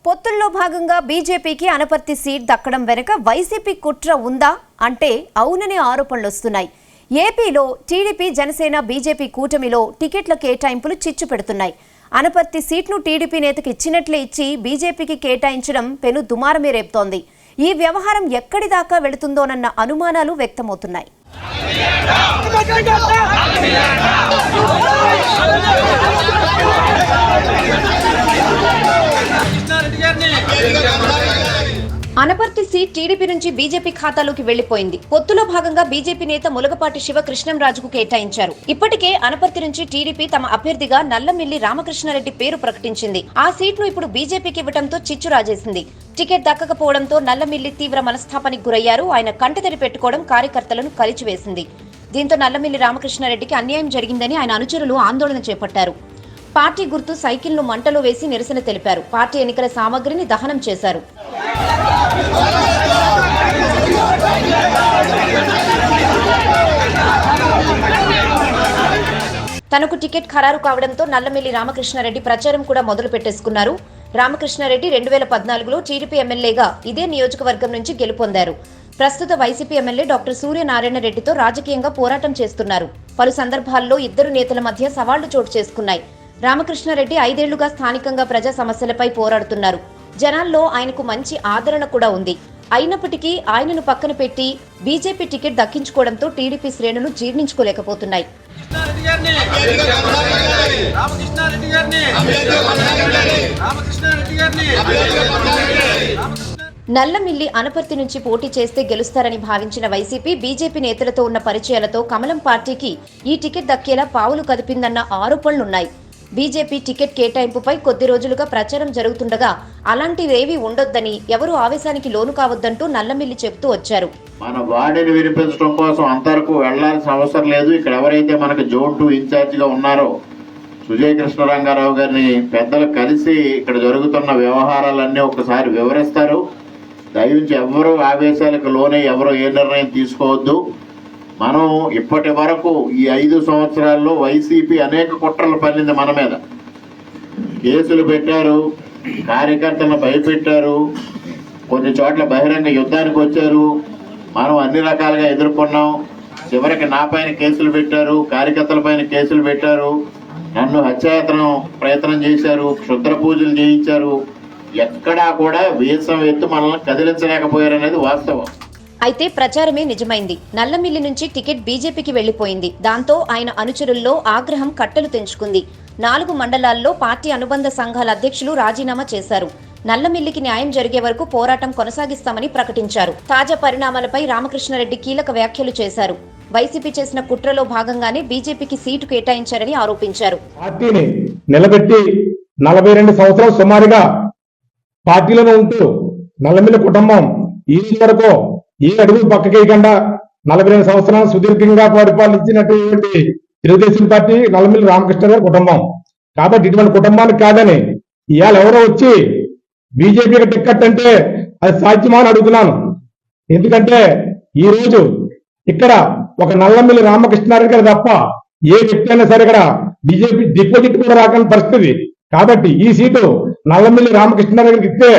పొత్తుల్లో భాగంగా బీజేపీకి అనపర్తి సీట్ దక్కడం వెనుక వైసీపీ కుట్ర ఉందా అంటే అవుననే ఆరోపణలు వస్తున్నాయి. ఏపీలో టీడీపీ జనసేన బీజేపీ కూటమిలో టికెట్ల కేటాయింపులు చిచ్చు పెడుతున్నాయి. అనపర్తి సీట్ను టీడీపీ నేతకు ఇచ్చినట్లే ఇచ్చి బీజేపీకి కేటాయించడం పెను దుమారమే రేపుతోంది. ఈ వ్యవహారం ఎక్కడి దాకా వెళుతుందోనన్న అనుమానాలు వ్యక్తమవుతున్నాయి. అనపర్తి సీట్ టీడీపీ నుంచి బీజేపీ ఖాతాలోకి వెళ్లిపోయింది. పొత్తులో భాగంగా బీజేపీ నేత ములగపాటి శివకృష్ణంరాజుకు కేటాయించారు. ఇప్పటికే అనపర్తి నుంచి టీడీపీ తమ అభ్యర్థిగా నల్లమిల్లి రామకృష్ణారెడ్డి పేరు ప్రకటించింది. ఆ సీట్ను ఇప్పుడు బీజేపీకి ఇవ్వడంతో చిచ్చు రాజేసింది. టికెట్ దక్కకపోవడంతో నల్లమిల్లి తీవ్ర మనస్తాపానికి గురయ్యారు. ఆయన కంటతడి పెట్టుకోవడం కార్యకర్తలను కలిచివేసింది. దీంతో నల్లమిల్లి రామకృష్ణారెడ్డికి అన్యాయం జరిగిందని ఆయన అనుచరులు ఆందోళన చేపట్టారు. పార్టీ గుర్తు సైకిల్ను మంటలో వేసి నిరసన తెలిపారు. పార్టీ ఎన్నికల సామగ్రిని దహనం చేశారు. తనకు టికెట్ ఖరారు కావడంతో నల్లమిల్లి రామకృష్ణారెడ్డి ప్రచారం కూడా మొదలు పెట్టేసుకున్నారు. రామకృష్ణారెడ్డి 2014లో టీడీపీ ఎమ్మెల్యేగా ఇదే నియోజకవర్గం నుంచి గెలుపొందారు. ప్రస్తుత వైసీపీ ఎమ్మెల్యే డాక్టర్ సూర్యనారాయణ రెడ్డితో రాజకీయంగా పోరాటం చేస్తున్నారు. పలు సందర్భాల్లో ఇద్దరు నేతల మధ్య సవాళ్లు చోటు చేసుకున్నాయి. రామకృష్ణారెడ్డి 5 ఏళ్లుగా స్థానికంగా ప్రజా సమస్యలపై పోరాడుతున్నారు. జనాల్లో ఆయనకు మంచి ఆదరణ కూడా ఉంది. అయినప్పటికీ ఆయనను పక్కన పెట్టి బీజేపీ టికెట్ దక్కించుకోవడంతో టీడీపీ శ్రేణులు జీర్ణించుకోలేకపోతున్నాయి. నల్లమిల్లి అనపర్తి నుంచి పోటీ చేస్తే గెలుస్తారని భావించిన వైసీపీ బీజేపీ నేతలతో ఉన్న పరిచయాలతో కమలం పార్టీకి ఈ టికెట్ దక్కేలా పావులు కదిపిందన్న ఆరోపణలున్నాయి. బీజేపీ టికెట్ కేటాయింపుపై కొద్ది రోజులుగా ప్రచారం జరుగుతుండగా అలాంటివేవీ ఉండొద్దని, ఎవరూ ఆవేశానికి లోను కావద్దంటూ నల్లమిల్లి చెబుతూ వచ్చారు. మన వార్డుని వినిపించడం కోసం అంతవరకు వెళ్లాల్సిన అవసరం లేదు. ఇక్కడ ఎవరైతే మనకు జోన్ 2 ఇన్ఛార్జ్ గా ఉన్నారో సుజయ్ కృష్ణరంగారావు గారిని పెద్దలు కలిసి ఇక్కడ జరుగుతున్న వ్యవహారాలన్నీ ఒకసారి వివరిస్తారు. దయవుంచి ఎవరు ఆవేశాలకు లోనే ఎవరు ఏ నిర్ణయం తీసుకోవద్దు. మనం ఇప్పటి వరకు ఈ 5 సంవత్సరాల్లో వైసీపీ అనేక కుట్రలు పన్నింది. మన మీద కేసులు పెట్టారు, కార్యకర్తలను భయపెట్టారు, కొన్ని చోట్ల బహిరంగ యుద్ధానికి వచ్చారు. మనం అన్ని రకాలుగా ఎదుర్కొన్నాం. చివరికి నా పైన కేసులు పెట్టారు, కార్యకర్తల పైన కేసులు పెట్టారు, నన్ను హత్యాయత్నం ప్రయత్నం చేశారు, క్షుద్ర పూజలు చేయించారు. ఎక్కడా కూడా వీసం ఎత్తు మనల్ని కదిలించలేకపోయారనేది వాస్తవం. అయితే ప్రచారమే నిజమైంది. నల్లమిల్లి నుంచి టికెట్ బీజేపీకి వెళ్లిపోయింది. దాంతో ఆయన అనుచరుల్లో ఆగ్రహం కట్టలు తెంచుకుంది. 4 మండలాల్లో పార్టీ అనుబంధ సంఘాల అధ్యక్షులు రాజీనామా చేశారు. నల్లమిల్లికి న్యాయం జరిగే వరకు పోరాటం కొనసాగిస్తామని ప్రకటించారు. తాజా పరిణామాలపై రామకృష్ణారెడ్డి కీలక వ్యాఖ్యలు చేశారు. వైసీపీ చేసిన కుట్రలో భాగంగానే బీజేపీకి సీటు కేటాయించారని ఆరోపించారు. పార్టీని నిలబెట్టి 42 సంవత్సరాలు సుమారుగా పార్టీలోనే ఉంటూ నల్లమిల్లి కుటుంబం ఈ వరకు ఏ అడుగు పక్కకేయకుండా 42 సంవత్సరాలు సుదీర్ఘంగా పరిపాలించినటువంటి తెలుగుదేశం పార్టీ నల్లమిల్లి రామకృష్ణ గారి కుటుంబం. కాబట్టి ఇటువంటి కుటుంబానికి కాదని ఇవాళ ఎవరో వచ్చి బీజేపీకి టిక్కెట్ అంటే అది సాధ్యమా అని అడుగుతున్నాను. ఎందుకంటే ఈ రోజు ఇక్కడ ఒక నల్లమిల్లి రామకృష్ణారెడ్డి గారు తప్ప ఏ వ్యక్తి అయినా సరే ఇక్కడ బీజేపీ డిపాజిట్ కూడా రాకని పరిస్థితి. కాబట్టి ఈ సీటు నల్లమిల్లి రామకృష్ణారెడ్డి గారికి ఇస్తే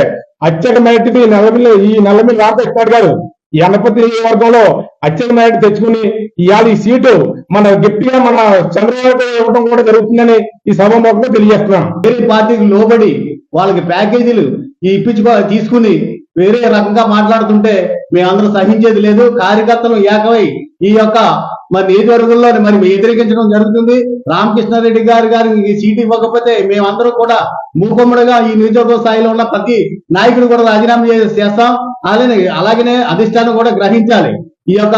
అత్యధిక మెజారిటీ నల్లమిల్లి రామకృష్ణారెడ్డి గారు ఈ అనపర్తి నియోజకవర్గంలో అత్యధిక మెజారిటీ తెచ్చుకుని ఇవాళ ఈ సీటు మన గట్టిగా మన చంద్రబాబు ఇవ్వడం కూడా జరుగుతుందని ఈ సభాముఖంగా తెలియజేస్తున్నాం. వేరే పార్టీకి లోబడి వాళ్ళకి ప్యాకేజీలు తీసుకుని వేరే రకంగా మాట్లాడుతుంటే మేమందరూ సహించేది లేదు. కార్యకర్తలు ఏకమై ఈ యొక్క మరి నియోజకవర్గంలో మరి వ్యతిరేకించడం జరుగుతుంది. రామకృష్ణారెడ్డి గారికి సీటు ఇవ్వకపోతే మేమందరూ కూడా మూకుమ్మడిగా ఈ నియోజకవర్గ స్థాయిలో ఉన్న ప్రతి నాయకుడు కూడా రాజీనామా చేస్తాం. అలాగనే అధిష్టానం కూడా గ్రహించాలి. ఈ యొక్క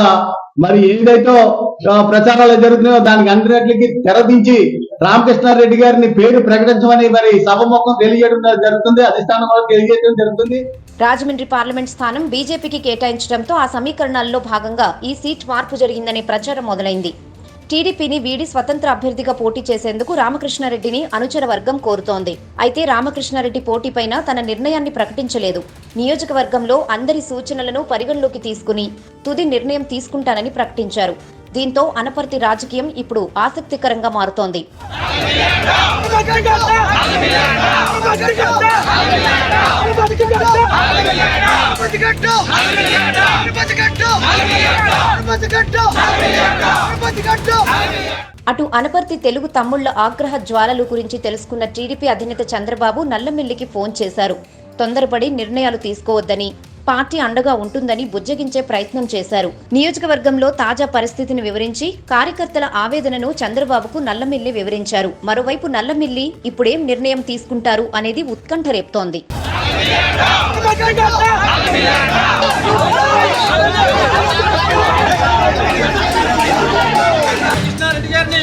మరి ఏదైతే ప్రచారాలు జరుగుతున్నాయో దానికి అన్నిటికీ తెరదించి రామకృష్ణారెడ్డి గారిని పేరు ప్రకటించమని మరి సభముఖం తెలియజేయడం జరుగుతుంది. అధిష్టానం కూడా తెలియజేయడం జరుగుతుంది. రాజమండ్రి పార్లమెంట్ స్థానం బీజేపీకి కేటాయించడంతో ఆ సమీకరణాల్లో భాగంగా ఈ సీట్ మార్పు జరిగిందనే ప్రచారం మొదలైంది. టీడీపీని వీడి స్వతంత్ర అభ్యర్థిగా పోటీ చేసేందుకు రామకృష్ణారెడ్డిని అనుచర వర్గం కోరుతోంది. అయితే రామకృష్ణారెడ్డి పోటీపైన తన నిర్ణయాన్ని ప్రకటించలేదు. నియోజకవర్గంలో అందరి సూచనలను పరిగణలోకి తీసుకుని తుది నిర్ణయం తీసుకుంటానని ప్రకటించారు. దీంతో అనపర్తి రాజకీయం ఇప్పుడు ఆసక్తికరంగా మారుతోంది. అటు అనపర్తి తెలుగు తమ్ముళ్ల ఆగ్రహ జ్వాలలు గురించి తెలుసుకున్న టీడీపీ అధినేత చంద్రబాబు నల్లమిల్లికి ఫోన్ చేశారు. తొందరపడి నిర్ణయాలు తీసుకోవద్దని, పార్టీ అండగా ఉంటుందని బుజ్జగించే ప్రయత్నం చేశారు. నియోజకవర్గంలో తాజా పరిస్థితిని వివరించి కార్యకర్తల ఆవేదనను చంద్రబాబుకు నల్లమిల్లి వివరించారు. మరోవైపు నల్లమిల్లి ఇప్పుడేం నిర్ణయం తీసుకుంటారు అనేది ఉత్కంఠ రేపుతోంది. కృష్ణారెడ్డి గారిని